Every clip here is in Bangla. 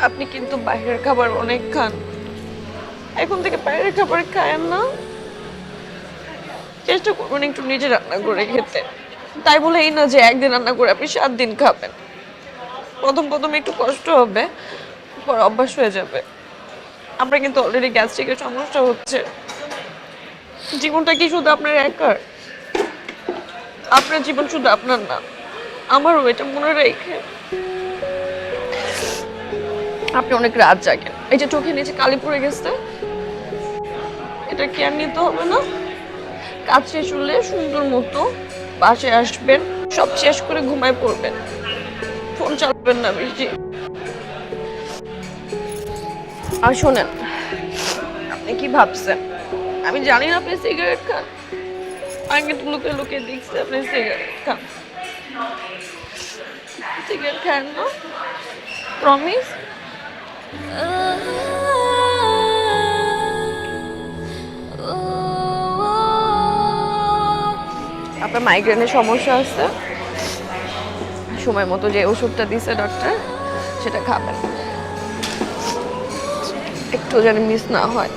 আপনি কিন্তু বাইরের খাবার অনেক খান। এখন থেকে বাইরের খাবার খায়েন না। চেষ্টা করবেন একটু নিজে রান্না করে খেতে। তাই বলে এই না যে একদিন রান্না করে আপনি 7 দিন খাবেন। প্রথম প্রথম একটু কষ্ট হবে, পর অভ্যাস হয়ে যাবে। আমরা কিন্তু অলরেডি গ্যাস্ট্রিকের সমস্যা হচ্ছে। জীবনটা কি শুধু আপনার একার? আপনার জীবন শুধু আপনার না, আমারও, এটা মনে রেখে। আপনি অনেক রাত জাগেন, এই যে চোখে নিচে কালি পড়ে গেছে, এটা কেয়ার নিতে হবে না? কাজ শেষ হলে সুন্দর মতো বাসায় আসবেন, সব শেষ করে ঘুমায় পড়বেন, ফোন চালাবেন না বেশি। আর শোনেন, আপনি কি ভাবছেন আমি জানি না আপনি সিগারেট খান? আমি কিন্তু লুকিয়ে লুকিয়ে দেখছি আপনি সিগারেট খান। সিগারেট খান না? প্রমিস? আপনার মাইগ্রেনের সমস্যা আছে, সময় মতো যে ওষুধটা দিছে ডক্টর সেটা খাবেন, একটু যেন মিস না হয়।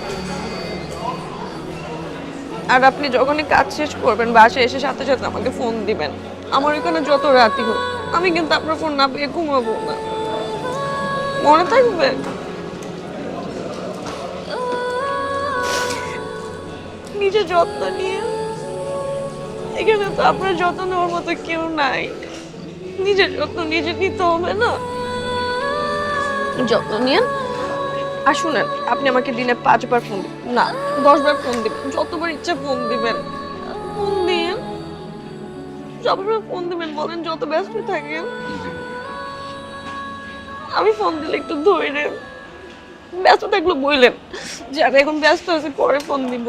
আর আপনি যখনই কাজ শেষ করবেন বাসায় এসে সাথে সাথে আমাকে ফোন দিবেন। আমার এখানে যত রাতই হোক আমি কিন্তু আপনার ফোন না পেয়ে ঘুমাবো না, মনে থাকবে? নিজের যত্ন নিয়ে, এখানে তো আপনার যত্ন নেওয়ার মতো কেউ নাই। নিজের যত্ন নিজে নিতে হবে না? যত্ন নিয়ে। আর শুনেন, আপনি আমাকে দিনে 5 বার ফোন দিবেন না, 10 বার ফোন দিবেন, যতবার ইচ্ছা ফোন দিবেন। ফোন দিয়ে সবসময় ফোন দিবেন, বলেন যত ব্যস্ত থাকেন। আমি ফোন দিলে একটু ধরে, ব্যস্ত থাকলে বললেন যে আমি এখন ব্যস্ত আছি, পরে ফোন দিব,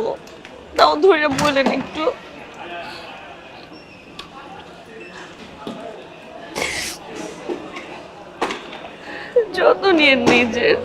তাও ধরে বললেন একটু। যত্ন নিয়ে নিজের।